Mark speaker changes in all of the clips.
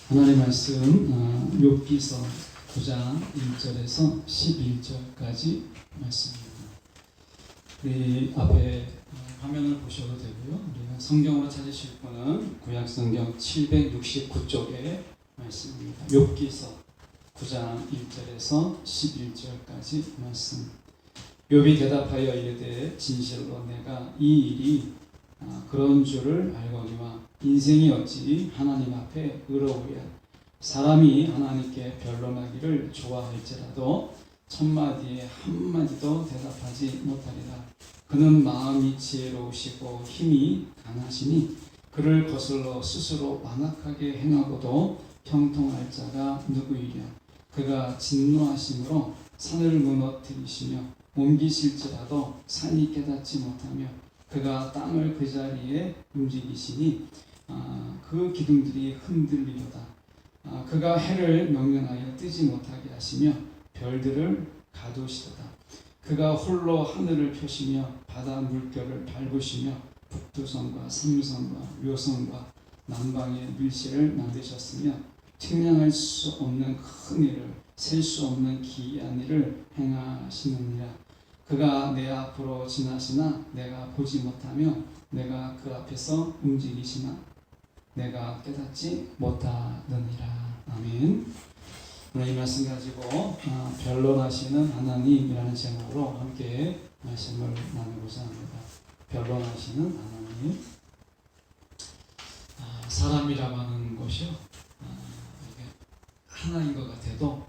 Speaker 1: 하나님 말씀 욥기서 9장 1절에서 11절까지 말씀입니다. 우리 앞에 화면을 보셔도 되고요. 우리가 성경으로 찾으실 분은 구약성경 769쪽의 말씀입니다. 욥기서 9장 1절에서 11절까지 말씀. 욥이 대답하여 이르되 진실로 내가 이 일이 그런 줄을 알거니와 인생이 어찌 하나님 앞에 의로우랴. 사람이 하나님께 변론하기를 좋아할지라도 천마디에 한마디도 대답하지 못하리라. 그는 마음이 지혜로우시고 힘이 강하시니 그를 거슬러 스스로 완악하게 행하고도 형통할 자가 누구이랴. 그가 진노하심으로 산을 무너뜨리시며 옮기실지라도 산이 깨닫지 못하며 그가 땅을 그 자리에 움직이시니 그 기둥들이 흔들리로다. 그가 해를 명령하여 뜨지 못하게 하시며 별들을 가두시도다. 그가 홀로 하늘을 펴시며 바다 물결을 밟으시며 북두성과 삼성과 묘성과 남방의 밀실을 만드셨으며 측량할 수 없는 큰 일을 셀 수 없는 기이한 일을 행하시느니라. 그가 내 앞으로 지나시나 내가 보지 못하며 내가 그 앞에서 움직이시나 내가 깨닫지 못하느니라. 아멘. 오늘 이 말씀 가지고 변론하시는 하나님이라는 제목으로 함께 말씀을 나누고자 합니다. 변론하시는 하나님. 사람이라고 하는 것이요, 하나인 것 같아도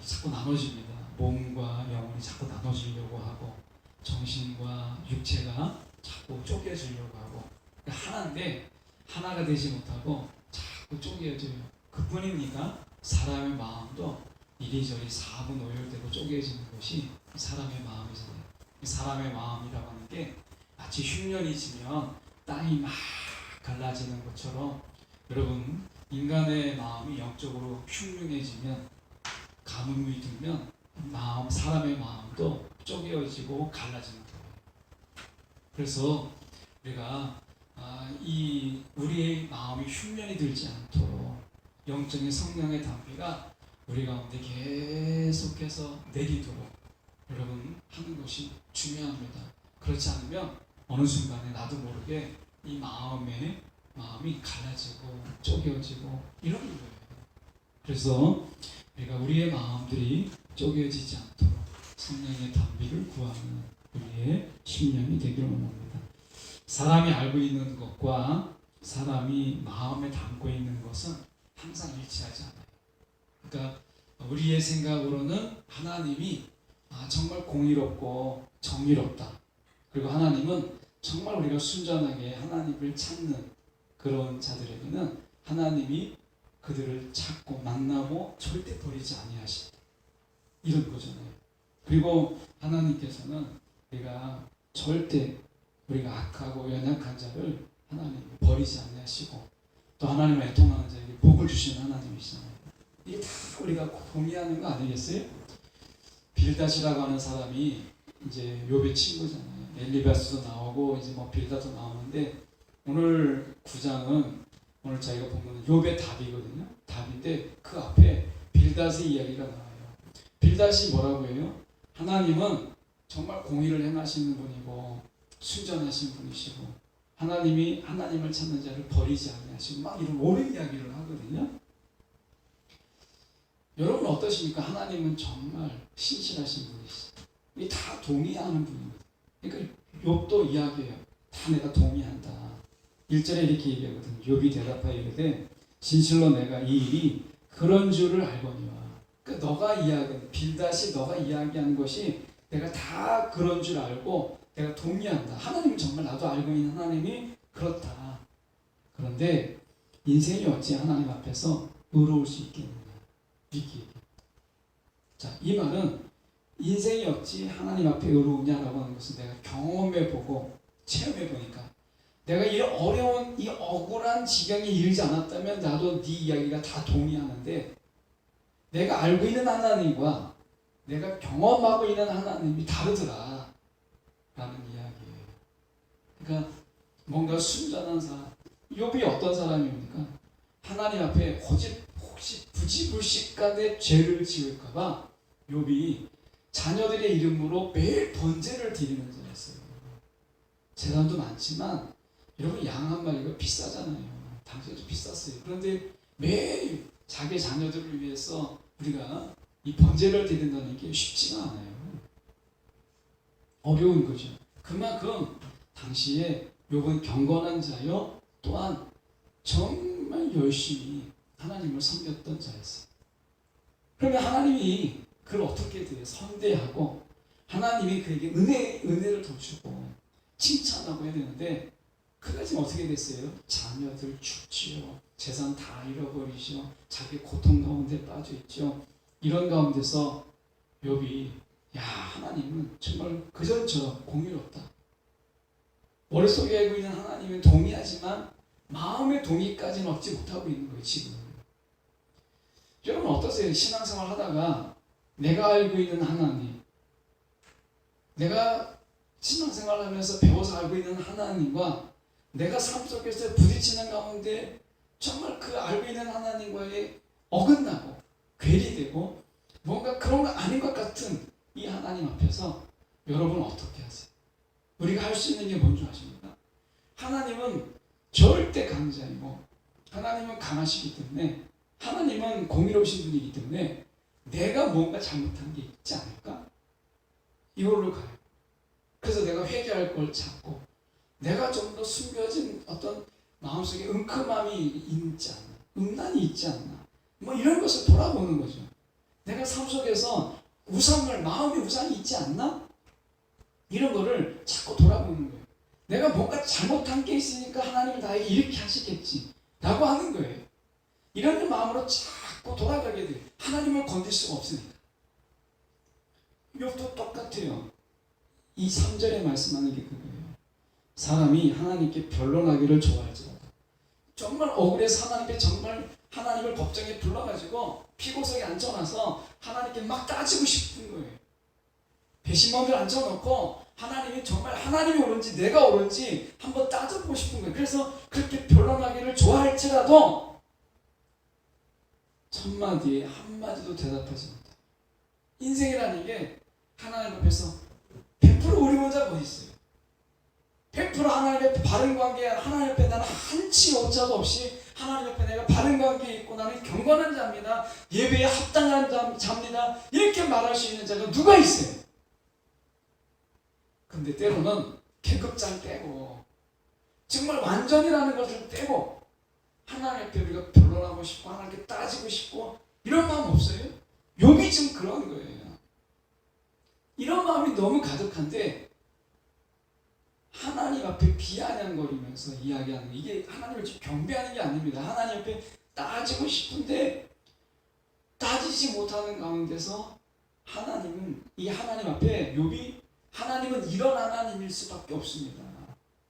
Speaker 1: 자꾸 나눠집니다. 몸과 영혼이 자꾸 나눠지려고 하고 정신과 육체가 자꾸 쪼개지려고 하고 하나인데 하나가 되지 못하고 자꾸 쪼개져요. 그뿐입니까? 사람의 마음도 이리저리 사분오열되고 쪼개지는 것이 사람의 마음이잖아요. 사람의 마음이라고 하는 게 마치 흉년이 지면 땅이 막 갈라지는 것처럼 여러분, 인간의 마음이 영적으로 흉흉해지면 가뭄이 들면 사람의 마음도 쪼개어지고 갈라지는 거예요. 그래서 우리가 우리의 마음이 흉년이 들지 않도록 영적인 성령의 담비가 우리 가운데 계속해서 내리도록 여러분 하는 것이 중요합니다. 그렇지 않으면 어느 순간에 나도 모르게 이 마음이 갈라지고 쪼개어지고 이러는 거예요. 그래서 우리가 우리의 마음들이 쪼개지지 않도록 성령의 담비를 구하는 우리의 심령이 되기를 원합니다. 사람이 알고 있는 것과 사람이 마음에 담고 있는 것은 항상 일치하지 않아요. 그러니까 우리의 생각으로는 하나님이 정말 공의롭고 정의롭다. 그리고 하나님은 정말 우리가 순전하게 하나님을 찾는 그런 자들에게는 하나님이 그들을 찾고 만나고 절대 버리지 아니하신다. 이런 거잖아요. 그리고 하나님께서는 절대 우리가 악하고 연약한 자를 하나님이 버리지 아니하시고 또 하나님을 애통하는 자에게 복을 주시는 하나님이시잖아요. 이게 다 우리가 동의하는 거 아니겠어요? 빌닷이라고 하는 사람이 이제 욥의 친구잖아요. 엘리바스도 나오고 이제 빌닷도 나오는데 오늘 9장은 오늘 저희가 보면 욥의 답이거든요. 답인데 그 앞에 빌닷의 이야기가 나와요. 빌닷이 뭐라고 해요? 하나님은 정말 공의를 행하시는 분이고 순전하신 분이시고 하나님이 하나님을 찾는 자를 버리지 아니하시고 막 이런 옳은 이야기를 하거든요. 여러분 어떠십니까? 하나님은 정말 신실하신 분이시죠. 이게 다 동의하는 분이거든요. 그러니까 욥도 이야기해요. 다 내가 동의한다. 1절에 이렇게 얘기하거든요. 욥이 대답하여 이르되 진실로 내가 이 일이 그런 줄을 알거니와. 그러니까 너가 이야기하는 빌닷이 너가 이야기하는 것이 내가 다 그런 줄 알고 내가 동의한다. 하나님은 정말 나도 알고 있는 하나님이 그렇다. 그런데 인생이 어찌 하나님 앞에서 의로울 수 있겠느냐. 이렇게 얘기해요. 자, 이 말은 인생이 어찌 하나님 앞에 의로우냐라고 하는 것은 내가 경험해보고 체험해보니까 내가 이 어려운 이 억울한 지경에 이르지 않았다면 나도 네 이야기가 다 동의하는데 내가 알고 있는 하나님과 내가 경험하고 있는 하나님이 다르더라 라는 이야기예요. 그러니까 뭔가 순전한 사람. 욥이 어떤 사람입니까? 하나님 앞에 부지불식간에 죄를 지을까봐 욥이 자녀들의 이름으로 매일 번제를 드리는 자였어요. 재산도 많지만 여러분 양 한 마리가 비싸잖아요. 당시에도 비쌌어요. 그런데 매일 자기 자녀들을 위해서 우리가 이 번제를 드린다는 게 쉽지가 않아요. 어려운 거죠. 그만큼 당시에 욥은 경건한 자요, 또한 정말 열심히 하나님을 섬겼던 자였어요. 그러면 하나님이 그를 어떻게 돼요? 선대하고 하나님이 그에게 은혜를 더 주고 칭찬하고 해야 되는데 그가 지금 어떻게 됐어요? 자녀들 죽지요. 재산 다 잃어버리죠. 자기 고통 가운데 빠져 있죠. 이런 가운데서 욥이 야, 하나님은 정말 그전처럼 공의롭다. 머릿속에 알고 있는 하나님은 동의하지만 마음의 동의까지는 얻지 못하고 있는 거예요, 지금. 여러분 어떠세요? 신앙생활 하다가 내가 알고 있는 하나님, 내가 신앙생활 하면서 배워서 알고 있는 하나님과 내가 삶 속에서 부딪히는 가운데 정말 그 알고 있는 하나님과의 어긋나고 괴리되고 뭔가 그런 거 아닌 것 같은 이 하나님 앞에서 여러분 어떻게 하세요? 우리가 할 수 있는 게 뭔지 아십니까? 하나님은 절대 강자이고 하나님은 강하시기 때문에 하나님은 공의로우신 분이기 때문에 내가 뭔가 잘못한 게 있지 않을까? 이걸로 가요. 그래서 내가 회개할 걸 찾고 내가 좀 더 숨겨진 어떤 마음속에 은큼함이 있지 않나, 음란이 있지 않나, 뭐 이런 것을 돌아보는 거죠. 내가 삶 속에서 마음의 우상이 있지 않나? 이런 거를 자꾸 돌아보는 거예요. 내가 뭔가 잘못한 게 있으니까 하나님이 나에게 이렇게 하시겠지 라고 하는 거예요. 이런 마음으로 자꾸 돌아가게 돼요. 하나님을 건들 수가 없으니까. 욥도 똑같아요. 이 3절에 말씀하는 게 그거예요. 사람이 하나님께 변론하기를 좋아할지라도 정말 억울해서 하나님을 법정에 불러가지고 피고석에 앉혀놔서 하나님께 막 따지고 싶은 거예요. 배심원들 앉혀놓고 하나님이 정말 하나님이 옳은지 내가 옳은지 한번 따져보고 싶은 거예요. 그래서 그렇게 변론하기를 좋아할지라도 첫마디에 한마디도 대답하지 못해요. 인생이라는 게 하나님 앞에서 100% 우리 혼자 어디 있어요? 100% 하나님 앞에 바른 관계, 하나님 앞에 나는 한치 오차도 없이 하나님 앞에 내가 바른 관계에 있고 나는 경건한 자입니다. 예배에 합당한 자입니다. 이렇게 말할 수 있는 자가 누가 있어요? 근데 때로는 계급장 떼고 정말 완전이라는 것을 떼고 하나님 앞에 우리가 변론하고 싶고 하나님께 따지고 싶고 이런 마음 없어요? 욥이 지금 그런 거예요. 이런 마음이 너무 가득한데 하나님 앞에 비아냥거리면서 이야기하는 거, 이게 하나님을 지금 경배하는 게 아닙니다. 하나님 앞에 따지고 싶은데 따지지 못하는 가운데서 이 하나님 앞에 욥이 하나님은 이런 하나님일 수밖에 없습니다.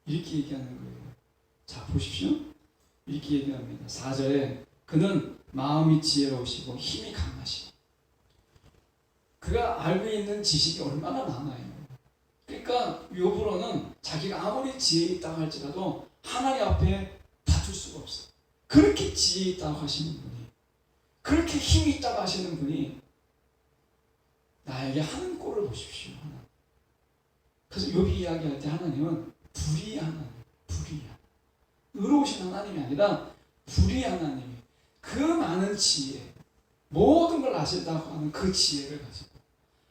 Speaker 1: 이렇게 얘기하는 거예요. 자, 보십시오. 이렇게 얘기합니다. 4절에 그는 마음이 지혜로우시고 힘이 강하시고 그가 알고 있는 지식이 얼마나 많아요. 그러니까 욥으로는 자기가 아무리 지혜 있다고 할지라도 하나님 앞에 다툴 수가 없어요. 그렇게 지혜 있다고 하시는 분이, 그렇게 힘이 있다고 하시는 분이 나에게 하는 꼴을 보십시오. 그래서 욥이 이야기할 때 하나님은 불의한 하나님, 불의한, 의로우신 하나님이 아니라 불의한 하나님이 그 많은 지혜, 모든 걸 아신다고 하는 그 지혜를 가지고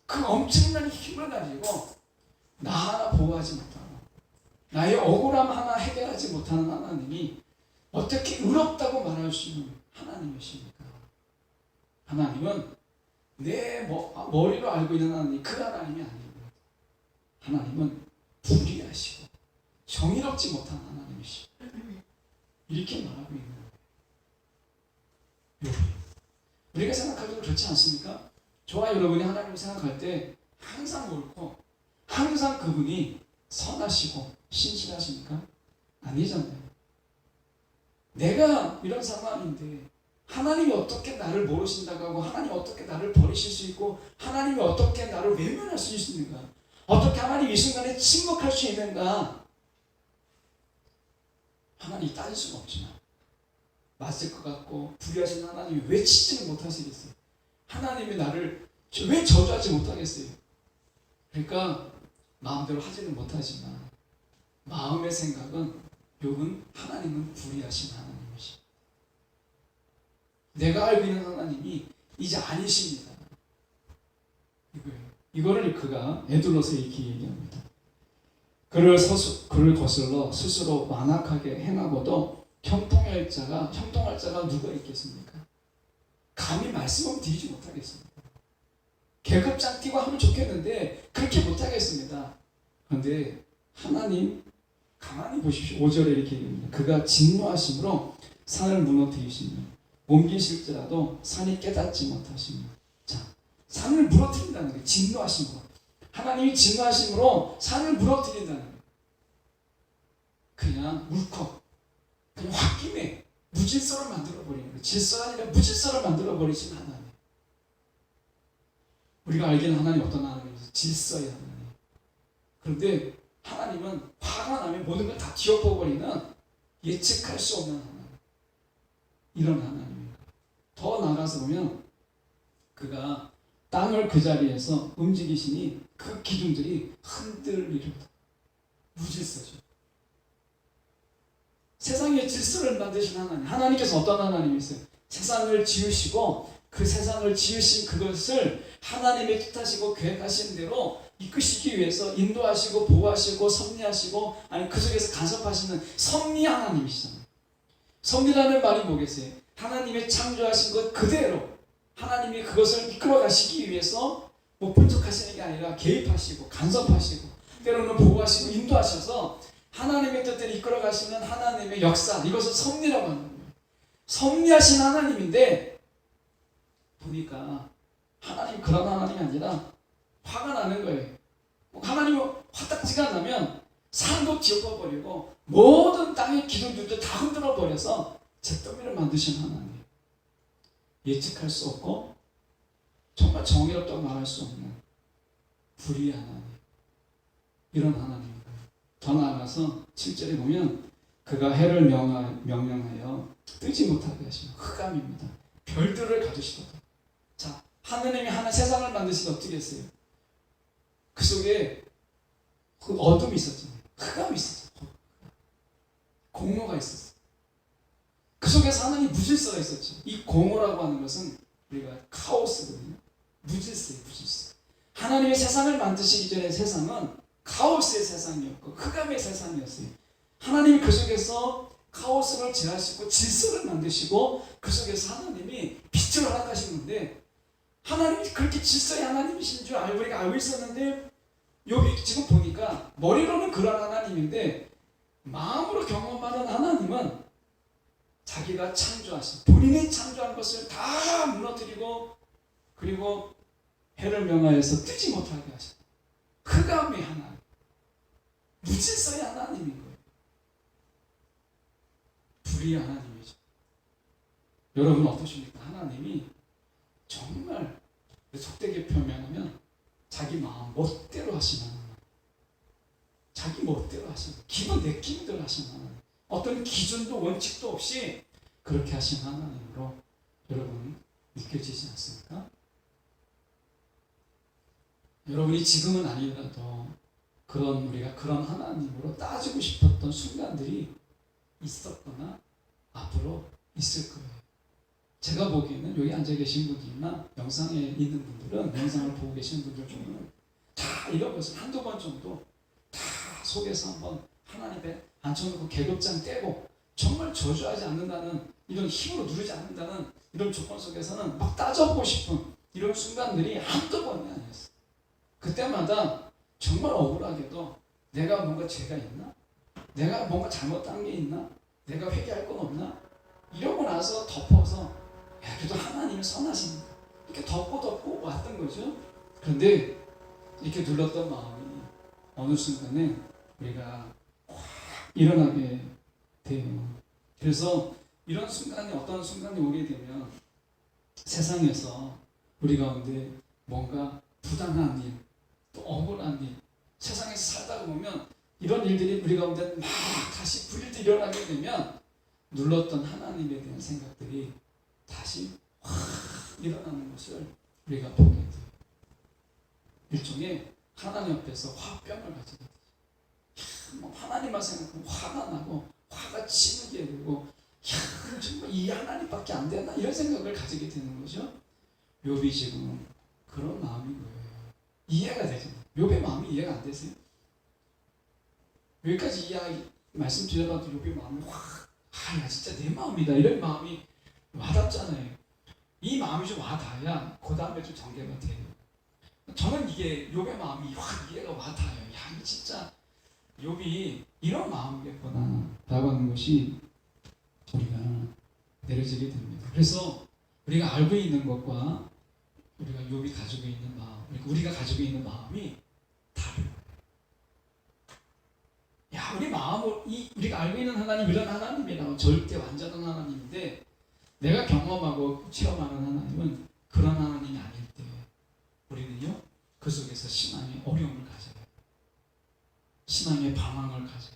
Speaker 1: 그 엄청난 힘을 가지고 나 하나 보호하지 못하고 나의 억울함 하나 해결하지 못하는 하나님이 어떻게 의롭다고 말할 수 있는 하나님이십니까? 하나님은 내 머리로 알고 있는 하나님이 그 하나님이 아닙니다. 하나님은 불의하시고 정의롭지 못한 하나님이시고 이렇게 말하고 있는 거예요. 우리가 생각하기도 그렇지 않습니까? 저와 여러분이 하나님을 생각할 때 항상 옳고 항상 그분이 선하시고 신실하십니까? 아니잖아요. 내가 이런 상황인데 하나님이 어떻게 나를 모르신다고 하고 하나님이 어떻게 나를 버리실 수 있고 하나님이 어떻게 나를 외면할 수 있는가? 어떻게 하나님 이 순간에 침묵할 수 있는가? 하나님이 따질 수가 없지만 맞을 것 같고 불의하신 하나님이 왜 치지는 못하시겠어요? 하나님이 나를 왜 저주하지 못하겠어요? 그러니까 마음대로 하지는 못하지만 마음의 생각은 욥은 하나님은 불의하신 하나님이시. 내가 알고 있는 하나님이 이제 아니십니다. 이거예요. 이거를 그가 에둘러서 이렇게 얘기합니다. 그를 거슬러 스스로 완악하게 행하고도 형통할 자가 누가 있겠습니까? 감히 말씀은 드리지 못하겠습니다. 계급장 띄고 하면 좋겠는데 그렇게 못하겠습니다. 그런데 하나님 가만히 보십시오. 5절에 이렇게 얘기합니다. 그가 진노하심으로 산을 무너뜨리시며 옮기실지라도 산이 깨닫지 못하시며. 자, 산을 무너뜨린다는 거예요. 진노하심으로. 하나님이 진노하심으로 산을 무너뜨린다는 거예요. 그냥 울컥, 그냥 홧김에 무질서를 만들어버리는 거예요. 질서가 아니라 무질서를 만들어버리신 하나님. 우리가 알기는 하나님 어떤 하나님이죠? 질서의 하나님. 그런데 하나님은 화가 나면 모든 걸 다 뒤엎어버리는 예측할 수 없는 하나님. 이런 하나님입니다. 더 나아가서 보면 그가 땅을 그 자리에서 움직이시니 그 기둥들이 흔들리리로다. 무질서죠. 세상의 질서를 만드신 하나님. 하나님께서 어떤 하나님이세요? 세상을 지으시고 그 세상을 지으신 그것을 하나님의 뜻하시고 계획하신 대로 이끄시기 위해서 인도하시고 보호하시고 섭리하시고 아니 그 속에서 간섭하시는 섭리 하나님이시잖아요. 섭리라는 말이 뭐겠어요? 하나님의 창조하신 것 그대로 하나님이 그것을 이끌어 가시기 위해서 뭐 분석하시는 게 아니라 개입하시고 간섭하시고 때로는 보호하시고 인도하셔서 하나님의 뜻대로 이끌어 가시는 하나님의 역사, 이것을 섭리라고 하는 거예요. 섭리하신 하나님인데 보니까 하나님 그런 하나님이 아니라 화가 나는 거예요. 하나님이 화딱지가 나면 산도 뒤엎어버리고 모든 땅의 기둥들도 다 흔들어버려서 잿더미를 만드신 하나님. 예측할 수 없고 정말 정의롭다고 말할 수 없는 불의의 하나님. 이런 하나님입니다. 더 나아가서 7절에 보면 그가 해를 명령하여 뜨지 못하게 하시며 흑암입니다. 별들을 가두시도다. 자, 하느님이 하는 세상을 만드시다 어떻게 했어요? 그 속에 그 어둠이 있었잖아요. 흑암이 있었죠. 공허가 있었어요. 그 속에서 하나님 무질서가 있었죠. 이 공허라고 하는 것은 우리가 카오스거든요. 무질서예요, 무질서. 하나님의 세상을 만드시기 전에 세상은 카오스의 세상이었고 흑암의 세상이었어요. 하나님이 그 속에서 카오스를 제하시고 질서를 만드시고 그 속에서 하나님이 빛을 허락하신 건데 하나님이 그렇게 질서의 하나님이신 줄 우리가 알고 있었는데 여기 지금 보니까 머리로는 그런 하나님인데 마음으로 경험하는 하나님은 자기가 창조하신 본인이 창조한 것을 다 무너뜨리고 그리고 해를 명하여서 뜨지 못하게 하셨다. 흑암의 하나님, 무질서의 하나님인 거예요. 불의의 하나님이죠. 여러분 어떠십니까? 하나님이 정말 속되게 표현하면 자기 마음 멋대로 하시는 하나님. 자기 멋대로 하시는, 기분 내키는 하시는 하나님. 어떤 기준도 원칙도 없이 그렇게 하신 하나님으로 여러분 느껴지지 않습니까? 여러분이 지금은 아니라도 우리가 그런 하나님으로 따지고 싶었던 순간들이 있었거나 앞으로 있을 거예요. 제가 보기에는 여기 앉아 계신 분들이나 영상에 있는 분들은 영상을 보고 계시는 분들 중에는 다 이런 것을 한두 번 정도 다 속에서 한번 하나님에 앉혀놓고 계급장 떼고 정말 저주하지 않는다는 이런 힘으로 누르지 않는다는 이런 조건 속에서는 막 따져보고 싶은 이런 순간들이 한두 번이 아니었어요. 그때마다 정말 억울하게도 내가 뭔가 죄가 있나? 내가 뭔가 잘못한 게 있나? 내가 회개할 건 없나? 이러고 나서 덮어서 야, 그래도 하나님이 선하십니다. 이렇게 덮고 왔던 거죠. 그런데 이렇게 눌렀던 마음이 어느 순간에 우리가 확 일어나게 돼요. 그래서 이런 순간이 어떤 순간이 오게 되면 세상에서 우리 가운데 뭔가 부당한 일, 또 억울한 일, 세상에서 살다가 보면 이런 일들이 우리 가운데 막 다시 불일듯 일어나게 되면 눌렀던 하나님에 대한 생각들이 다시 확 일어나는 것을 우리가 보게 돼요. 일종의 하나님 앞에서 화병을 가지게 돼요. 하나님만 생각하면 화가 나고 화가 치밀게 되고 정말 이 하나님밖에 안 되나 이런 생각을 가지게 되는 거죠. 욥이 지금 그런 마음인 거예요. 이해가 되죠. 욥의 마음이 이해가 안 되세요? 여기까지 이야기 말씀드려봐도 욥의 마음이 야 진짜 내 마음이다 이런 마음이 와닿잖아요. 이 마음이 좀 와닿아야 그 다음에 좀 전개가 돼요. 저는 이게 욥의 마음이 확 이해가 와닿아요. 야 이 진짜 욥이 이런 마음이겠구나 라고 하는 것이 우리가 내려지게 됩니다. 그래서 우리가 알고 있는 것과 우리가 욥이 가지고 있는 마음, 우리가 가지고 있는 마음이 다르요. 야, 우리 마음을 우리가 알고 있는 하나님 이런 하나님이라고 절대 완전한 하나님인데 내가 경험하고 체험하는 하나님은 그런 하나님이 아닐 때 우리는요 그 속에서 신앙의 어려움을 가져요. 신앙의 방황을 가져요.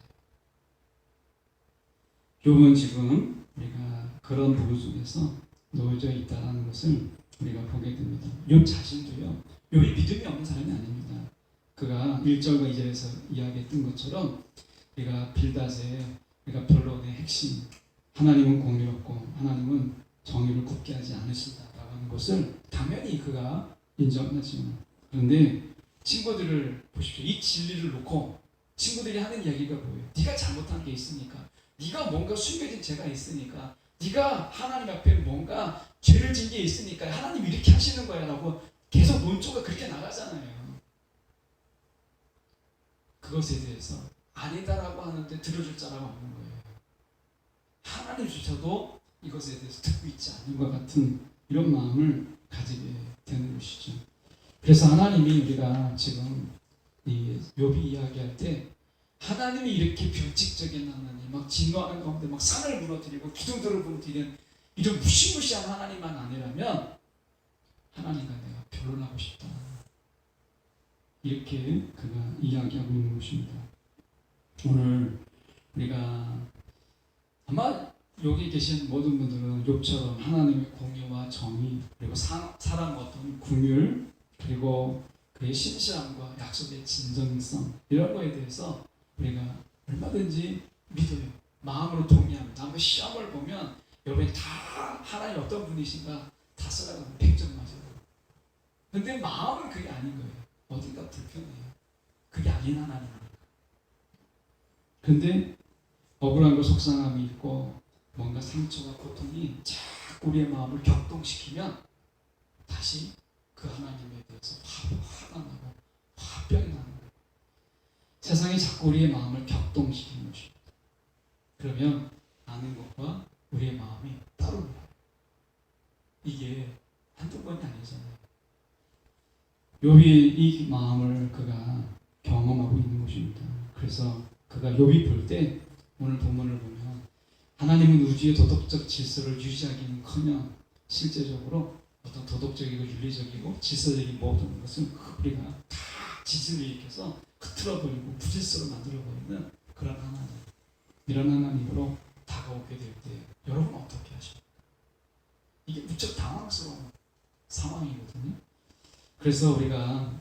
Speaker 1: 욥은 지금 우리가 그런 부분 속에서 놓여져 있다는 것을 우리가 보게 됩니다. 욥 자신도요. 욥이 믿음이 없는 사람이 아닙니다. 그가 1절과 2절에서 이야기했던 것처럼 우리가 빌닷의 우리가 변론의 핵심 하나님은 공의롭고 하나님은 정의를 굽게 하지 않으신다라고 하는 것을 당연히 그가 인정하지만 그런데 친구들을 보십시오. 이 진리를 놓고 친구들이 하는 이야기가 뭐예요? 네가 잘못한 게 있으니까 네가 뭔가 숨겨진 죄가 있으니까 네가 하나님 앞에 뭔가 죄를 진 게 있으니까 하나님 이렇게 하시는 거야 라고 계속 논조가 그렇게 나가잖아요. 그것에 대해서 아니다라고 하는데 들어줄 자라가 없는 거예요. 하나님조차도 이것에 대해서 듣고 있지 않은 것 같은 이런 마음을 가지게 되는 것이죠. 그래서 하나님이 우리가 지금 이 욥이 이야기할 때 하나님이 이렇게 변칙적인 하나님, 막 진노하는 가운데 막 산을 무너뜨리고 기둥들을 무너뜨리는 이런 무시무시한 하나님만 아니라면 하나님과 내가 변론하고 싶다. 이렇게 그가 이야기하고 있는 것입니다. 오늘 우리가 아마 여기 계신 모든 분들은 욥처럼 하나님의 공의와 정의 그리고 사랑과 어떤 긍휼 그리고 그의 신실함과 약속의 진정성 이런 거에 대해서 우리가 얼마든지 믿어요. 마음으로 동의합니다. 한번 시험을 보면 여러분이 다 하나님 어떤 분이신가 다 써나가면 100점 맞아요. 근데 마음은 그게 아닌 거예요. 어딘가 불편해요. 그게 아닌 하나님이니까. 근데 억울한 거 속상함이 있고 뭔가 상처와 고통이 자꾸 우리의 마음을 격동시키면 다시 그 하나님에 대해서 화가 나고 화병이 나는 거예요. 세상이 자꾸 우리의 마음을 격동시키는 것입니다. 그러면 아는 것과 우리의 마음이 따로 놀아요. 이게 한두 번이 아니잖아요. 욥이 이 마음을 그가 경험하고 있는 것입니다. 그래서 그가 욥이 볼 때 오늘 본문을 보면 하나님은 우주의 도덕적 질서를 유지하기는커녕 실제적으로 어떤 도덕적이고 윤리적이고 질서적인 모든 것을 우리가 다 지지를 일으켜서 흐트러버리고 부질서로 만들어버리는 그런 하나님, 이런 하나님으로 다가오게 될 때 여러분 어떻게 하십니까? 이게 무척 당황스러운 상황이거든요. 그래서 우리가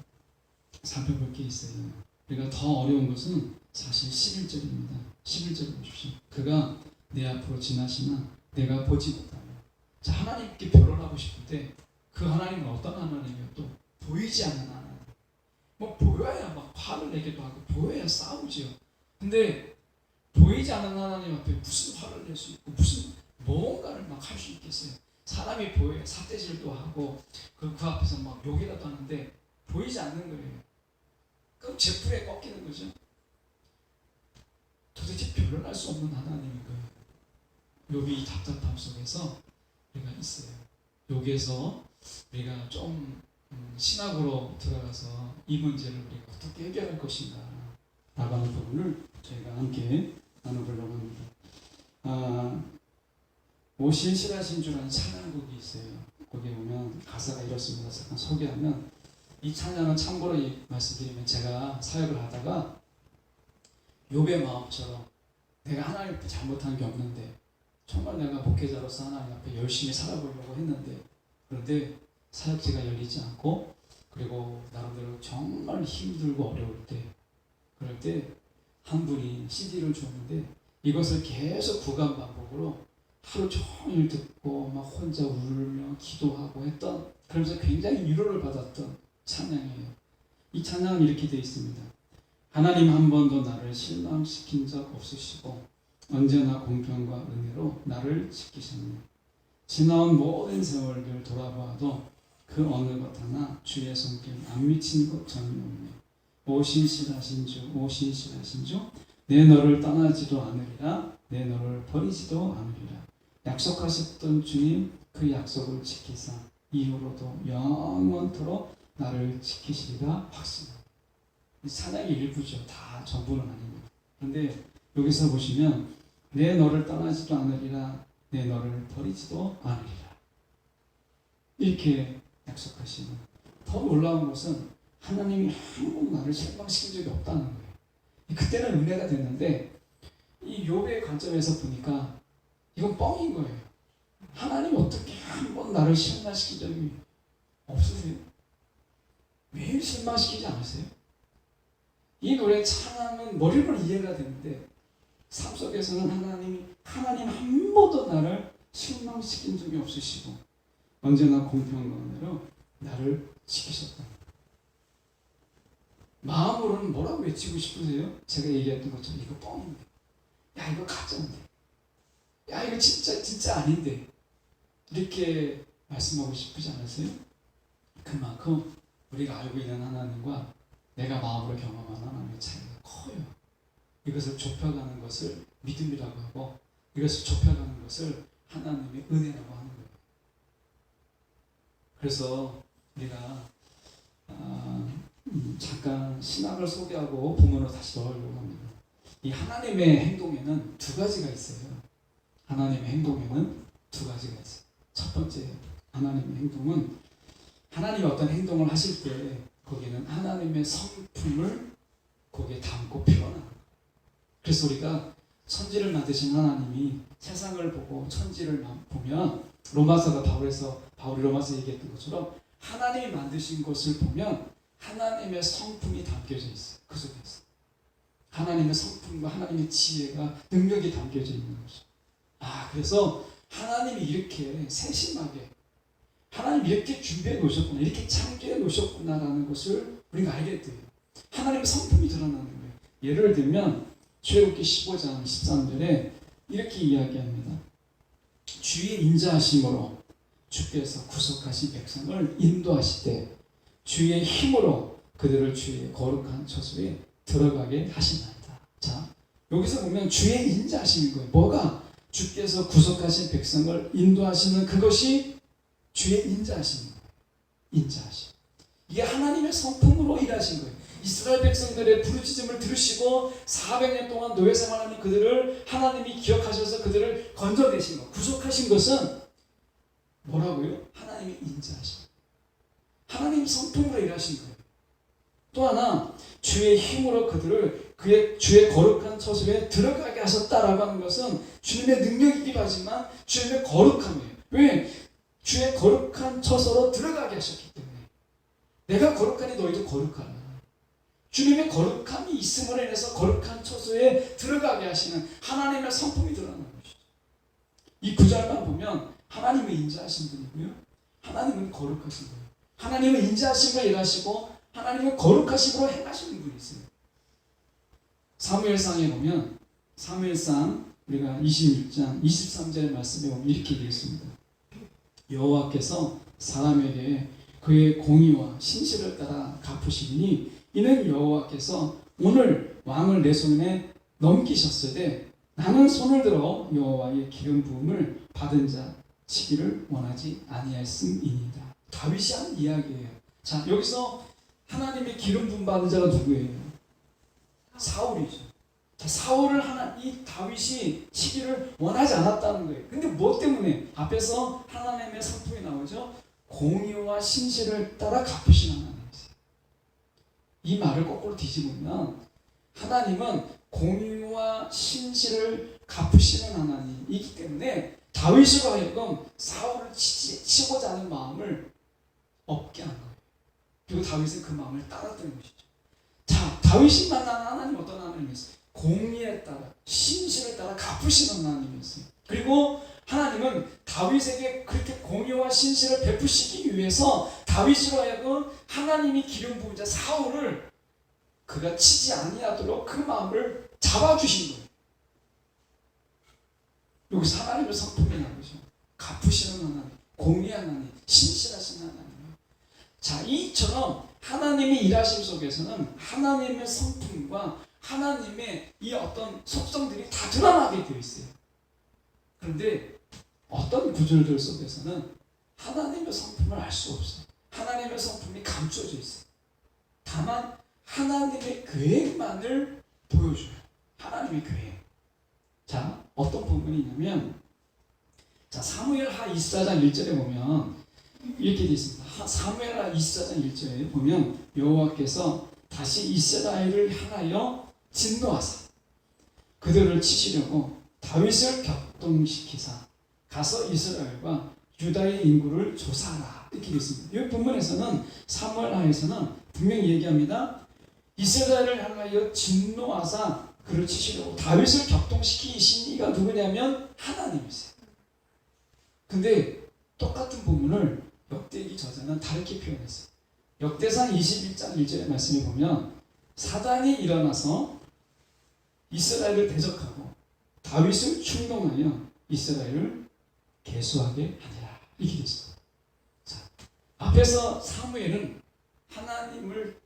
Speaker 1: 살펴볼 게 있어요. 우리가 더 어려운 것은 사실 11절입니다. 11절 보십시오. 그가 내 앞으로 지나시나 내가 보지 못하며. 자, 하나님께 변론하고 싶을 때 그 하나님은 어떤 하나님이요? 또 보이지 않는 하나님. 뭐 보여야 막 화를 내기도 하고 보여야 싸우지요. 근데 보이지 않는 하나님 앞에 무슨 화를 낼 수 있고 무슨 뭔가를 막 할 수 있겠어요? 사람이 보여야 삿대질도 하고 그 앞에서 막 욕이라도 하는데 보이지 않는 거예요. 그럼 제풀에 꺾이는 거죠. 도대체 변론할 수 없는 하나님인 거예요. 욥이 답답함 속에서 우리가 있어요. 여기에서 우리가 좀 신학으로 들어가서 이 문제를 우리가 어떻게 해결할 것인가 라고 하는 부분을 저희가 함께 나눠보려고 합니다. 오실실하신 주라는 찬양곡이 있어요. 거기에 보면 가사가 이렇습니다. 잠깐 소개하면 이 찬양은 참고로 말씀드리면 제가 사역을 하다가 욥의 마음처럼 내가 하나님 앞에 잘못한 게 없는데 정말 내가 목회자로서 하나님 앞에 열심히 살아보려고 했는데, 그런데 사역지가 열리지 않고, 그리고 나름대로 정말 힘들고 어려울 때, 그럴 때 한 분이 CD를 줬는데 이것을 계속 구간 반복으로 하루 종일 듣고 막 혼자 울며 기도하고 했던, 그러면서 굉장히 위로를 받았던 찬양이에요. 이 찬양은 이렇게 되어 있습니다. 하나님 한 번도 나를 실망시킨 적 없으시고 언제나 공평과 은혜로 나를 지키셨네. 지나온 모든 세월들 돌아봐도 그 어느 것 하나 주의 손길 안 미친 것 전혀 없네. 오 신실하신 주, 오 신실하신 주, 내 너를 떠나지도 않으리라, 내 너를 버리지도 않으리라. 약속하셨던 주님, 그 약속을 지키사 이후로도 영원토록 나를 지키시리라 확신합니다. 이 찬양의 일부죠. 다 전부는 아닙니다. 그런데 여기서 보시면 내 너를 떠나지도 않으리라, 내 너를 버리지도 않으리라, 이렇게 약속하시는. 더 놀라운 것은 하나님이 한 번도 나를 실망시킨 적이 없다는 거예요. 그때는 은혜가 됐는데 이 욥의 관점에서 보니까 이건 뻥인 거예요. 하나님 어떻게 한 번 나를 실망시킨 적이 없으세요? 매일 실망시키지 않으세요? 이 노래 찬양은 머리로 이해가 되는데 삶 속에서는 하나님 한 번도 나를 실망시킨 적이 없으시고 언제나 공평한 은혜로 나를 지키셨다. 마음으로는 뭐라고 외치고 싶으세요? 제가 얘기했던 것처럼 이거 뻥인데, 야 이거 가짜인데, 야 이거 진짜 아닌데, 이렇게 말씀하고 싶으지 않으세요? 그만큼 우리가 알고 있는 하나님과 내가 마음으로 경험하는 하나님의 차이가 커요. 이것을 좁혀가는 것을 믿음이라고 하고, 이것을 좁혀가는 것을 하나님의 은혜라고 하는 거예요. 그래서 우리가 잠깐 신학을 소개하고 본문으로 다시 돌아오려고 합니다. 이 하나님의 행동에는 두 가지가 있어요. 하나님의 행동에는 두 가지가 있어요. 첫 번째, 하나님의 행동은 하나님이 어떤 행동을 하실 때 거기는 하나님의 성품을 거기에 담고 표현하는 거예요. 그래서 우리가 천지를 만드신 하나님이 세상을 보고 천지를 보면 로마서가 바울이 로마서 얘기했던 것처럼 하나님이 만드신 것을 보면 하나님의 성품이 담겨져 있어요. 그 속에서 하나님의 성품과 하나님의 지혜가 능력이 담겨져 있는 거죠. 그래서 하나님이 이렇게 세심하게 하나님이 이렇게 준비해 놓으셨구나, 이렇게 창조해 놓으셨구나라는 것을 우리가 알게 돼요. 하나님의 성품이 드러나는 거예요. 예를 들면 출애굽기 15장 13절에 이렇게 이야기합니다. 주의 인자하심으로 주께서 구속하신 백성을 인도하시되 주의 힘으로 그들을 주의 거룩한 처소에 들어가게 하시나이다. 자, 여기서 보면 주의 인자하심인 거예요. 뭐가? 주께서 구속하신 백성을 인도하시는 그것이 주의 인자하심인 거예요. 인자하심. 이게 하나님의 성품으로 일하신 거예요. 이스라엘 백성들의 부르짖음을 들으시고 400년 동안 노예 생활하는 그들을 하나님이 기억하셔서 그들을 건져내신 것, 구속하신 것은 뭐라고요? 하나님의 인자하심. 하나님 성품으로 일하신 거예요. 또 하나, 주의 힘으로 그들을 주의 거룩한 처소에 들어가게 하셨다라고 하는 것은 주님의 능력이기도 하지만 주님의 거룩함이에요. 왜? 주의 거룩한 처소로 들어가게 하셨기 때문에. 내가 거룩하니 너희도 거룩하라. 주님의 거룩함이 있음으로 인해서 거룩한 처소에 들어가게 하시는 하나님의 성품이 드러나는 것이죠. 이 구절만 보면 하나님의 인자하신 분이고요, 하나님은 거룩하신 거예요. 하나님은 인자하심으로 일하시고 하나님은 거룩하심으로 행하시는 분이세요. 사무엘상에 보면, 사무엘상 우리가 26장 23절의 말씀에 보면 이렇게 되어 있습니다. 여호와께서 사람에게 그의 공의와 신실을 따라 갚으시니 이는 여호와께서 오늘 왕을 내 손에 넘기셨으되 나는 손을 들어 여호와의 기름 부음을 받은 자 치기를 원하지 아니하였음이니이다. 다윗이 한 이야기예요. 자, 여기서 하나님의 기름 부음 받은 자가 누구예요? 사울이죠. 자, 사울을 이 다윗이 치기를 원하지 않았다는 거예요. 근데 뭐 때문에? 앞에서 하나님의 성품이 나오죠. 공의와 신실을 따라 갚으신 하나님이세요. 이 말을 거꾸로 뒤집으면 하나님은 공의와 신실을 갚으시는 하나님이기 때문에 다윗으로 하여금 사울을 치고자 하는 마음을 없게 한 거예요. 그리고 다윗은 그 마음을 따랐던 것이죠. 자, 다윗이 만난 하나님 어떤 하나님이었어요? 공의에 따라 신실을 따라 갚으시는 하나님이었어요. 그리고 하나님은 다윗에게 그렇게 공의와 신실을 베푸시기 위해서 다윗으로 하여금 하나님이 기름 부은 자 사울을 그가 치지 아니하도록 그 마음을 잡아주신 거예요. 여기서 하나님의 성품이 나오죠. 갚으시는 하나님, 공의한 하나님, 신실하신 하나님. 자, 이처럼 하나님의 일하심 속에서는 하나님의 성품과 하나님의 이 어떤 속성들이 다 드러나게 되어 있어요. 그런데 어떤 구절들 속에서는 하나님의 성품을 알 수 없어요. 하나님의 성품이 감춰져 있어요. 다만 하나님의 계획만을 보여줘요. 하나님의 계획. 자, 어떤 부분이 있냐면, 자, 사무엘하 24장 1절에 보면 이렇게 되어 있습니다. 사무엘하 24장 1절에 보면 여호와께서 다시 이스라엘을 향하여 진노하사 그들을 치시려고 다윗을 격동시키사 가서 이스라엘과 유다의 인구를 조사하라 이렇게 되어 있습니다. 이 본문에서는 사무엘하에서는 분명히 얘기합니다. 이스라엘을 향하여 진노하사 그를 치시려고 다윗을 격동시키신 이가 누구냐면 하나님이세요. 근데 똑같은 부분을 역대기 저자는 다르게 표현했어요. 역대상 21장 1절의 말씀에 보면 사단이 일어나서 이스라엘을 대적하고 다윗을 충동하여 이스라엘을 계수하게 하니라 이렇게 되어 있어요. 자, 앞에서 사무엘은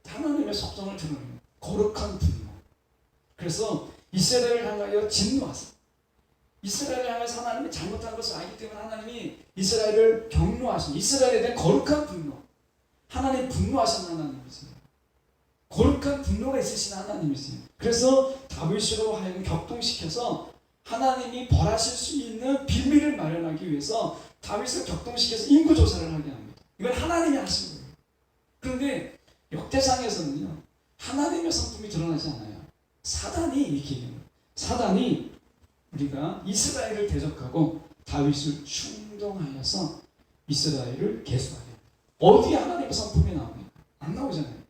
Speaker 1: 하나님의 속성을 드러내는 거룩한 분노. 그래서 이스라엘을 향하여 진노하사 이스라엘을 향해서 하나님이 잘못한 것을 알기 때문에 하나님이 이스라엘을 경노하신 이스라엘에 대한 거룩한 분노. 하나님 분노하신 하나님이세요. 거룩한 분노가 있으신 하나님이세요. 그래서 다윗으로 하여금 격동시켜서 하나님이 벌하실 수 있는 비밀을 마련하기 위해서 다윗을 격동시켜서 인구조사를 하게 합니다. 이걸 하나님이 하신 거예요. 그런데 역대상에서는요, 하나님의 성품이 드러나지 않아요. 사단이 이렇게 얘기합니다. 사단이 우리가 이스라엘을 대적하고 다윗을 충동하여서 이스라엘을 계수하게 합니다. 어디에 하나님의 성품이 나옵니까? 안 나오잖아요.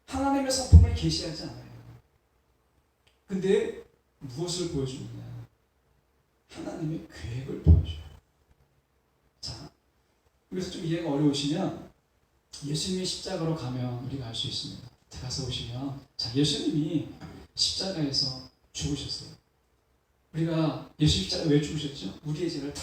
Speaker 1: 하나님의 성품을 계시하지 않아요. 근데 무엇을 보여주느냐? 하나님의 계획을 보여줘요. 자, 여기서 좀 이해가 어려우시면 예수님이 십자가로 가면 우리가 알 수 있습니다. 가서 보시면, 자, 예수님이 십자가에서 죽으셨어요. 우리가 예수 십자가 왜 죽으셨죠? 우리의 죄를 다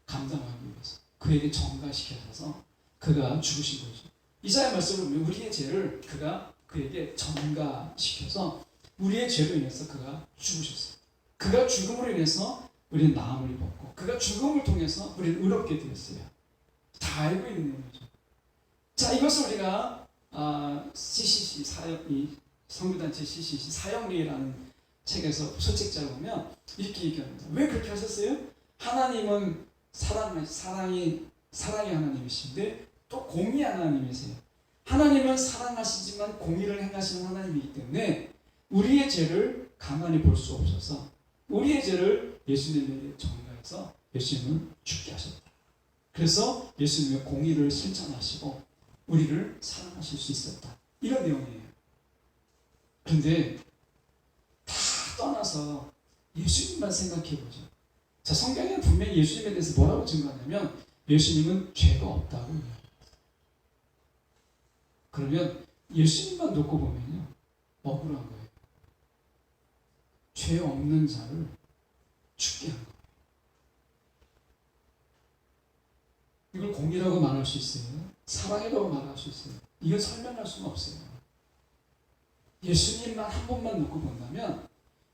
Speaker 1: 감당하기 위해서 그에게 전가시켜서 그가 죽으신 거죠. 이사야 말씀을 보면 우리의 죄를 그가 그에게 전가시켜서 우리의 죄로 인해서 그가 죽으셨어요. 그가 죽음으로 인해서 우리는 나음을 입었고 그가 죽음을 통해서 우리는 의롭게 되었어요. 다 알고 있는 내용이죠. 자, 이것을 우리가 CCC 성교단체 CCC 사형리라는 책에서 소책자를 보면 이렇게 얘기합니다. 왜 그렇게 하셨어요? 하나님은 사랑의 하나님이신데 또 공의 하나님이세요. 하나님은 사랑하시지만 공의를 행하시는 하나님이기 때문에 우리의 죄를 가만히 볼 수 없어서 우리의 죄를 예수님에게 전가해서 예수님은 죽게 하셨다. 그래서 예수님의 공의를 실천하시고 우리를 사랑하실 수 있었다. 이런 내용이에요. 그런데 다 떠나서 예수님만 생각해보죠. 자, 성경에 분명히 예수님에 대해서 뭐라고 증거하냐면 예수님은 죄가 없다고 얘기합니다. 그러면 예수님만 놓고 보면요, 억울한 거예요. 죄 없는 자를 죽게 한 거예요. 이걸 공의라고 말할 수 있어요? 사랑이라고 말할 수 있어요? 이건 설명할 수는 없어요. 예수님만 한 번만 놓고 본다면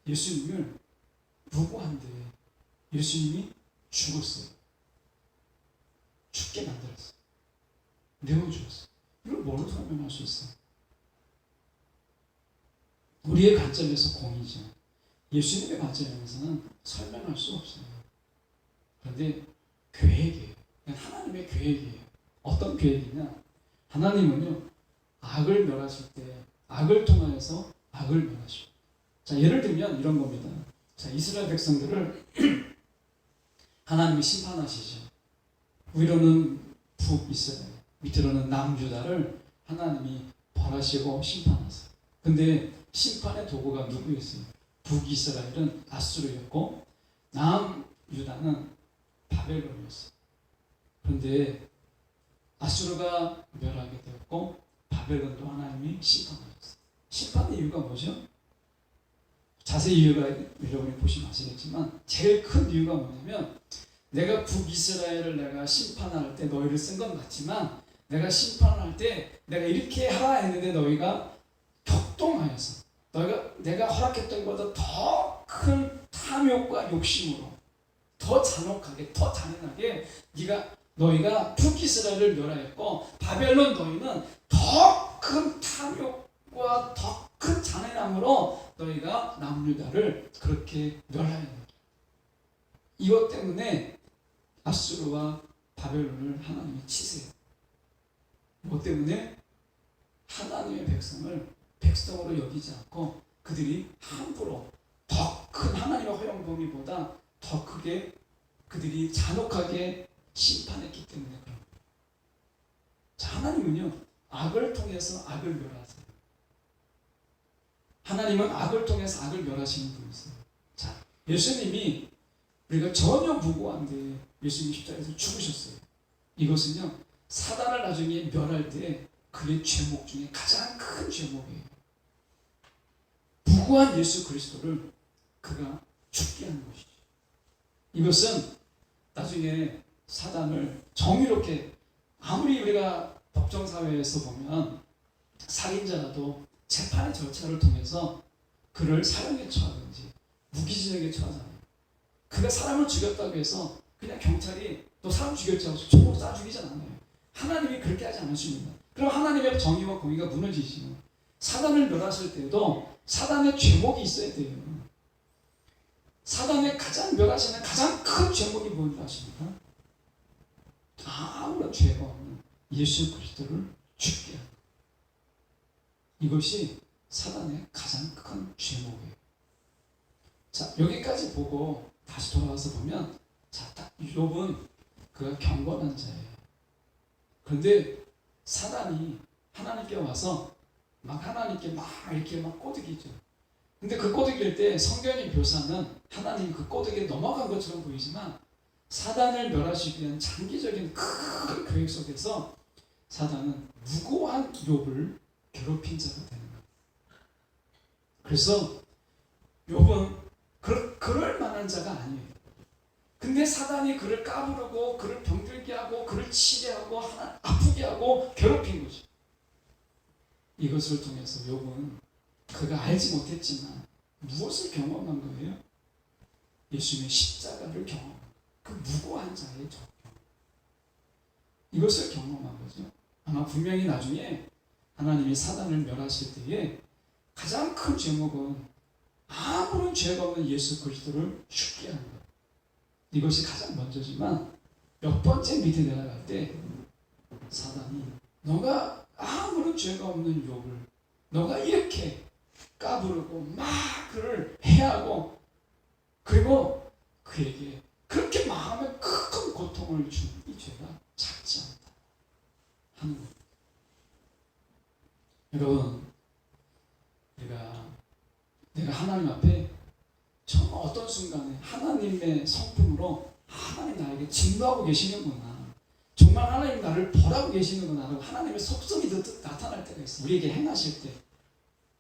Speaker 1: 예수님을 무고한데 예수님이 죽었어요. 죽게 만들었어요. 내어주었어요. 이걸 뭘로 설명할 수 있어요? 우리의 관점에서 공의죠. 예수님의 관점에서는 설명할 수 없어요. 그런데 계획이에요. 하나님의 계획이에요. 어떤 계획이냐? 하나님은요, 악을 멸하실 때 악을 통하여서 악을 멸하시고 자, 예를 들면 이런 겁니다. 자, 이스라엘 백성들을 하나님이 심판하시죠. 위로는 북이스라엘, 밑으로는 남유다를 하나님이 벌하시고 심판하세요. 근데 심판의 도구가 누구였어요? 북이스라엘은 아수르였고 남유다는 바벨론이었어요. 그런데 아수르가 멸하게 되었고 바벨론도 하나님이 심판하셨어요. 심판의 이유가 뭐죠? 자세히 이유가 여러분이 보시면 아시겠지만 제일 큰 이유가 뭐냐면 내가 북이스라엘을 내가 심판할 때 너희를 쓴 건 맞지만 내가 심판할 때 내가 이렇게 하라 했는데 너희가 격동하여서 내가 허락했던 것보다 더 큰 탐욕과 욕심으로 더 잔혹하게 더 잔인하게 너희가 북이스라엘을 멸하였고 바벨론 너희는 더 큰 탐욕과 더 큰 잔인함으로 너희가 남유다를 그렇게 멸하였다. 이것 때문에 아수르와 바벨론을 하나님이 치세요. 뭐 때문에? 하나님의 백성을 백성으로 여기지 않고 그들이 함부로 더 큰 하나님의 허용 범위보다 더 크게 그들이 잔혹하게 심판했기 때문에 그런 거예요. 자, 하나님은요 악을 통해서 악을 멸하세요. 하나님은 악을 통해서 악을 멸하시는 분이세요. 자, 예수님이 우리가 전혀 무고한데 예수님이 십자가에서 죽으셨어요. 이것은요 사단을 나중에 멸할 때 그의 죄목 중에 가장 큰 죄목이에요. 무고한 예수 그리스도를 그가 죽게 하는 것이죠. 이것은 나중에 사단을 정의롭게 아무리 우리가 법정사회에서 보면 살인자라도 재판의 절차를 통해서 그를 사형에 처하든지 무기징역에 처하잖아요. 그가 사람을 죽였다고 해서 그냥 경찰이 너 사람 죽였지 하고 총으로 쏴 죽이지 않아요. 하나님이 그렇게 하지 않으십니다. 그럼 하나님의 정의와 공의가 무너지시죠. 사단을 멸하실 때에도 사단의 죄목이 있어야 돼요. 사단의 가장 멸하시는 가장 큰 죄목이 뭔지 아십니까? 아무런 죄가 없는 예수 그리스도를 죽게 하는 이것이 사단의 가장 큰 죄목이에요. 자, 여기까지 보고 다시 돌아와서 보면 자, 욥은 그가 경건한 자예요. 그런데 사단이 하나님께 와서 막 하나님께 막 이렇게 막 꼬드기죠. 근데 그 꼬드길 때 성경의 묘사는 하나님이 그 꼬드기에 넘어간 것처럼 보이지만 사단을 멸하시기 위한 장기적인 큰 계획 속에서 사단은 무고한 욥을 괴롭힌 자가 되는 거예요. 그래서 욥은 그럴 만한 자가 아니에요. 근데 사단이 그를 까부르고 그를 병들게 하고 그를 치게하고 아프게 하고 괴롭힌 거죠. 이것을 통해서 욥은 그가 알지 못했지만 무엇을 경험한 거예요? 예수님의 십자가를 경험한 거예요. 그 무고한 자의 적 이것을 경험한 거죠. 아마 분명히 나중에 하나님이 사단을 멸하실 때에 가장 큰 제목은 아무런 죄가 없는 예수 그리스도를 죽게 하는 것. 이것이 가장 먼저지만 몇 번째 밑에 내려갈 때 사단이 너가 아무런 죄가 없는 욥을 너가 이렇게 까부르고 막 그를 해하고 그리고 그에게 그렇게 마음에 큰 고통을 준 이 죄가 작지 않다 하는 겁니다. 여러분, 내가 하나님 앞에 정말 어떤 순간에 하나님의 성품으로 하나님 나에게 진노하고 계시는구나, 정말 하나님 나를 벌하고 계시는구나 라고 하나님의 속성이 나타날 때가 있어요. 우리에게 행하실 때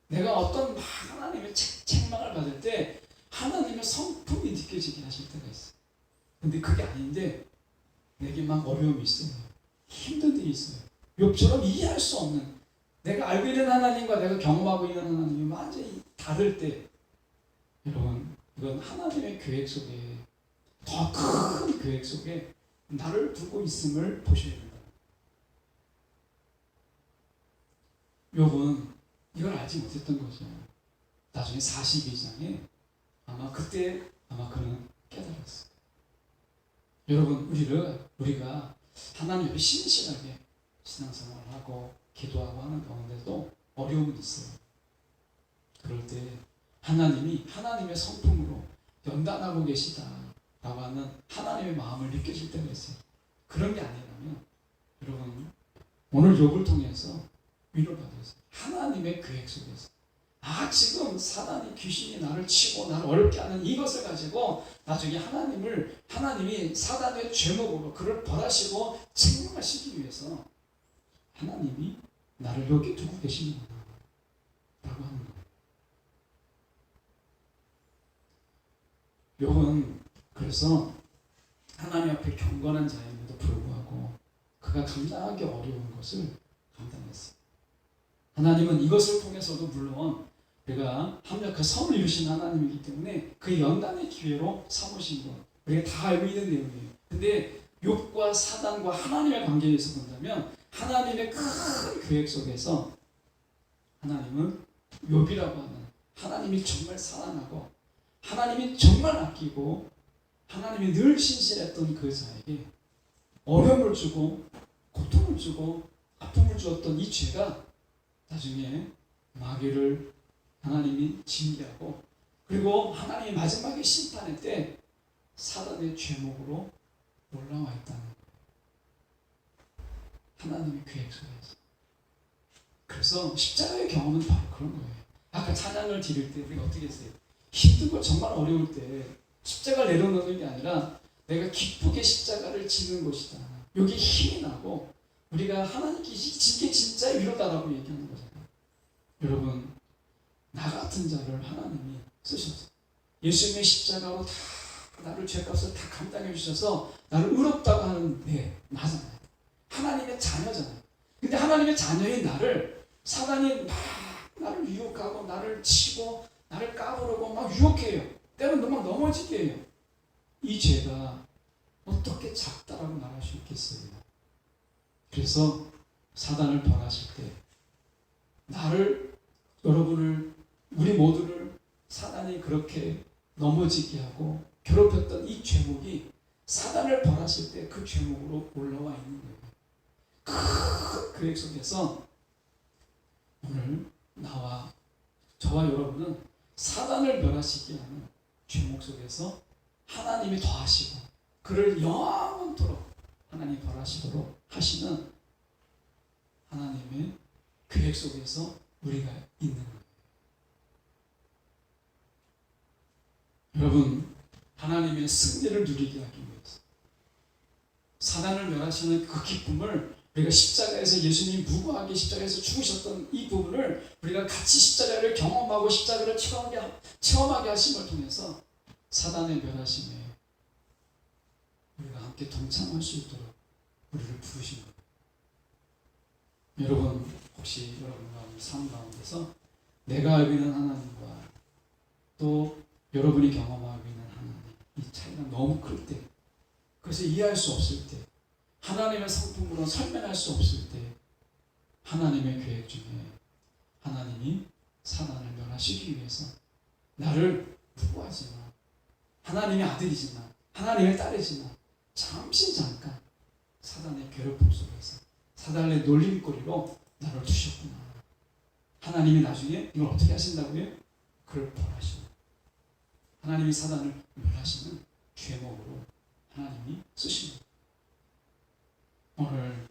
Speaker 1: 내가 어떤 막 하나님의 책망을 받을 때 하나님의 성품이 느껴지게 하실 때가 있어요. 근데 그게 아닌데 내게 막 어려움이 있어요. 힘든 일이 있어요. 욥처럼 이해할 수 없는, 내가 알고 있는 하나님과 내가 경험하고 있는 하나님이 완전히 다를 때, 여러분, 이건 하나님의 계획 속에, 더 큰 계획 속에 나를 두고 있음을 보셔야 된다. 욥은 이걸 알지 못했던 거죠. 나중에 42장에 아마 그는 깨달았어요. 여러분, 우리가 하나님 앞에 신실하게 신앙생활을 하고 기도하고 하는 가운데도 어려움은 있어요. 그럴 때 하나님이 하나님의 성품으로 연단하고 계시다라고 하는 하나님의 마음을 느껴질 때가 있어요. 그런 게 아니라면 여러분 오늘 욥을 통해서 위로받으세요. 하나님의 계획 속에서 지금 사단이 귀신이 나를 치고 나를 어렵게 하는 이것을 가지고 나중에 하나님이 사단의 죄목으로 그를 벌하시고 책망하시기 위해서 하나님이 나를 여기 두고 계시는구나 라고 하는 거예요. 욥은 그래서 하나님 앞에 경건한 자임에도 불구하고 그가 감당하기 어려운 것을 감당했어요. 하나님은 이것을 통해서도 물론 우리가 합력한 선을 이루신 하나님이기 때문에 그 연단의 기회로 삼으신 것 우리가 다 알고 있는 내용이에요. 근데 욥과 사단과 하나님의 관계에서 본다면 하나님의 큰 계획 속에서 하나님은 욥이라고 하는 하나님이 정말 사랑하고 하나님이 정말 아끼고 하나님이 늘 신실했던 그 자에게 어려움을 주고 고통을 주고 아픔을 주었던 이 죄가 나중에 마귀를 하나님이 징계하고 그리고 하나님이 마지막에 심판할 때 사단의 죄목으로 올라와 있다는 거예요. 하나님의 계획 속에서. 그래서 십자가의 경험은 바로 그런 거예요. 아까 찬양을 드릴 때 우리가 어떻게 했어요? 힘들고 정말 어려울 때 십자가를 내려놓는 게 아니라 내가 기쁘게 십자가를 지는 것이다. 여기 힘이 나고 우리가 하나님께서 이게 진짜 위로다라고 얘기하는 거잖아요. 여러분 나 같은 자를 하나님이 쓰셔서 예수님의 십자가로 다 나를 죄값을 다 감당해 주셔서 나를 의롭다고 하는 나잖아요. 하나님의 자녀잖아요. 근데 하나님의 자녀인 나를 사단이 막 나를 유혹하고 나를 치고 나를 까부르고 막 유혹해요. 때로는 막 넘어지게 해요. 이 죄가 어떻게 작다라고 말할 수 있겠어요? 그래서 사단을 벌하실 때 여러분을 우리 모두를 사단이 그렇게 넘어지게 하고 괴롭혔던 이 죄목이 사단을 벌하실 때 그 죄목으로 올라와 있는 거예요. 큰 계획 속에서 오늘 저와 여러분은 사단을 멸하시게 하는 죄목 속에서 하나님이 더하시고 그를 영원토록 하나님이 벌하시도록 하시는 하나님의 계획 속에서 우리가 있는 거예요. 여러분 하나님의 승리를 누리게 하기 위해서 사단을 멸하시는 그 기쁨을 우리가 십자가에서 예수님이 무고하게 십자가에서 죽으셨던 이 부분을 우리가 같이 십자가를 경험하고 십자가를 체험하게 하심을 통해서 사단의 멸하심에 우리가 함께 동참할 수 있도록 우리를 부르신 거예요. 여러분 혹시 여러분과 삶 가운데서 내가 알고 있는 하나님과 또 여러분이 경험하고 있는 하나님 이 차이가 너무 클 때 그래서 이해할 수 없을 때 하나님의 성품으로 설명할 수 없을 때 하나님의 계획 중에 하나님이 사단을 멸하시기 위해서 나를 부부하지만 하나님의 아들이지만 하나님의 딸이지만 잠깐 사단의 괴롭힘 속에서 사단의 놀림거리로 나를 두셨구나. 하나님이 나중에 이걸 어떻게 하신다고요? 그를 벌하시는 하나님이 사단을 멸하시는 죄목으로 하나님이 쓰십니다. 오늘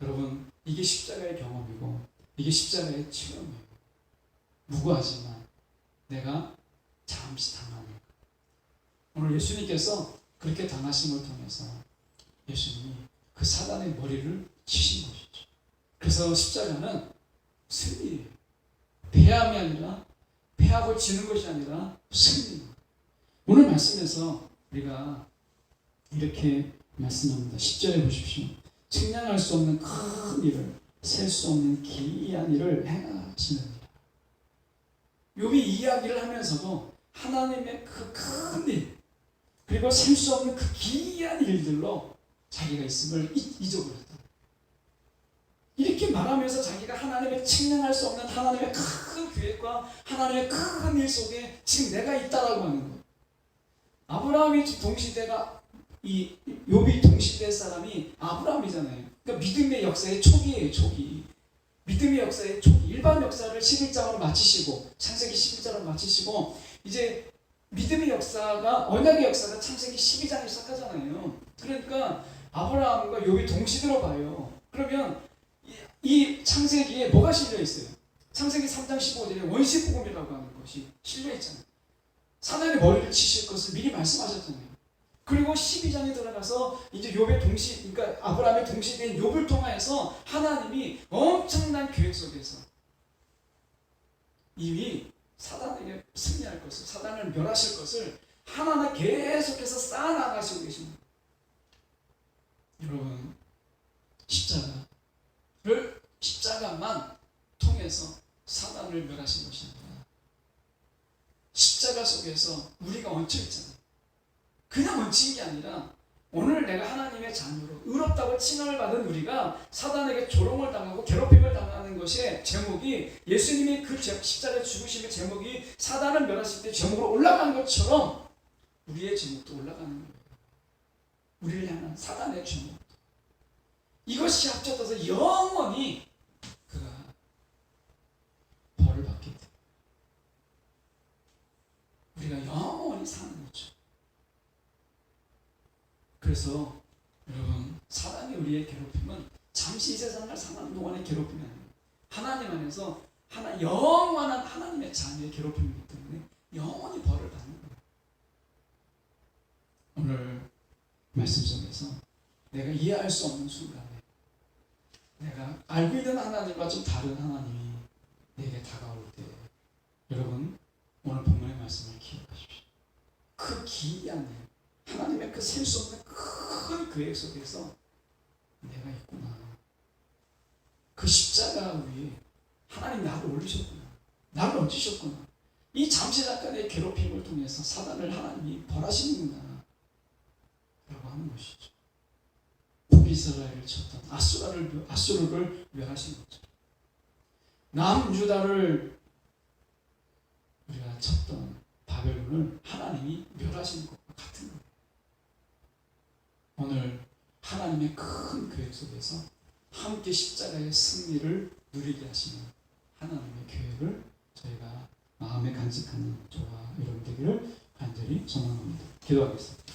Speaker 1: 여러분 이게 십자가의 경험이고 이게 십자가의 체험이에요. 무고하지만 내가 잠시 당하는 오늘 예수님께서 그렇게 당하심을 통해서 예수님이 그 사단의 머리를 치신 것이죠. 그래서 십자가는 승리예요. 패함이 아니라 패하고 지는 것이 아니라 승리입니다. 오늘 말씀에서 우리가 이렇게 말씀합니다. 10절에 보십시오. 측량할 수 없는 큰 일을 셀 수 없는 기이한 일을 행하시느니라. 욥이 이야기를 하면서도 하나님의 그 큰 일 그리고 셀 수 없는 그 기이한 일들로 자기가 있음을 잊어버렸다. 이렇게 말하면서 자기가 하나님의 측량할 수 없는 하나님의 큰 계획과 하나님의 큰 일 속에 지금 내가 있다라고 하는 거예요. 아브라함이 동시대가 이 욥이 동시대 사람이 아브라함이잖아요. 그러니까 믿음의 역사의 초기예요. 초기. 믿음의 역사의 초기 일반 역사를 11장으로 마치시고 창세기 11장으로 마치시고 이제 믿음의 역사가 언약의 역사가 창세기 12장에 시작하잖아요. 그러니까 아브라함과 욥이 동시 들어봐요. 그러면 이 창세기에 뭐가 실려 있어요? 창세기 3장 15절에 원시복음이라고 하는 것이 실려 있잖아요. 사단의 머리를 치실 것을 미리 말씀하셨잖아요. 그리고 12장에 들어가서 이제 욥의 동시, 그러니까 아브라함의 동시된 욥을 통하여서 하나님이 엄청난 계획 속에서 이미 사단에게 승리할 것을, 사단을 멸하실 것을 하나하나 계속해서 쌓아나가시고 계십니다. 여러분, 십자가만 통해서 사단을 멸하신 것이 아니라 십자가 속에서 우리가 얹혀있잖아요. 그냥 얹힌 게 아니라 오늘 내가 하나님의 자녀로 의롭다고 칭함을 받은 우리가 사단에게 조롱을 당하고 괴롭힘을 당하는 것의 제목이 예수님이 그 십자가 죽으심의 제목이 사단을 멸하실 때 제목으로 올라가는 것처럼 우리의 제목도 올라가는 거예요. 우리를 향한 사단의 제목. 이것이 합쳐져서 영원히 그가 벌을 받게 돼. 우리가 영원히 사는 거죠. 그래서 여러분, 사단이 우리의 괴롭힘은 잠시 이 세상을 사는 동안의 괴롭힘이 아니에요. 하나님 안에서 영원한 하나님의 자녀의 괴롭힘이기 때문에 영원히 벌을 받는 거예요. 오늘 말씀 속에서 내가 이해할 수 없는 순간에 내가 알고 있는 하나님과 좀 다른 하나님이 내게 다가올 때 여러분, 오늘 본문의 말씀을 기억하십시오. 그 기이한 일, 하나님의 그 셀 수 없는 큰 계획 속에서 내가 있구나. 그 십자가 위에 하나님 나를 올리셨구나. 나를 얹으셨구나. 이 잠시 잠깐의 괴롭힘을 통해서 사단을 하나님이 벌하시는구나 라고 하는 것이죠. 북이스라엘을 쳤던 아수르를 멸하신 거죠. 남유다를 우리가 쳤던 바벨론을 하나님이 멸하신 것과 같은 거예요. 오늘 하나님의 큰 계획 속에서 함께 십자가의 승리를 누리게 하시는 하나님의 계획을 저희가 마음에 간직하는 저와 여러분 되기를 간절히 소망합니다. 기도하겠습니다.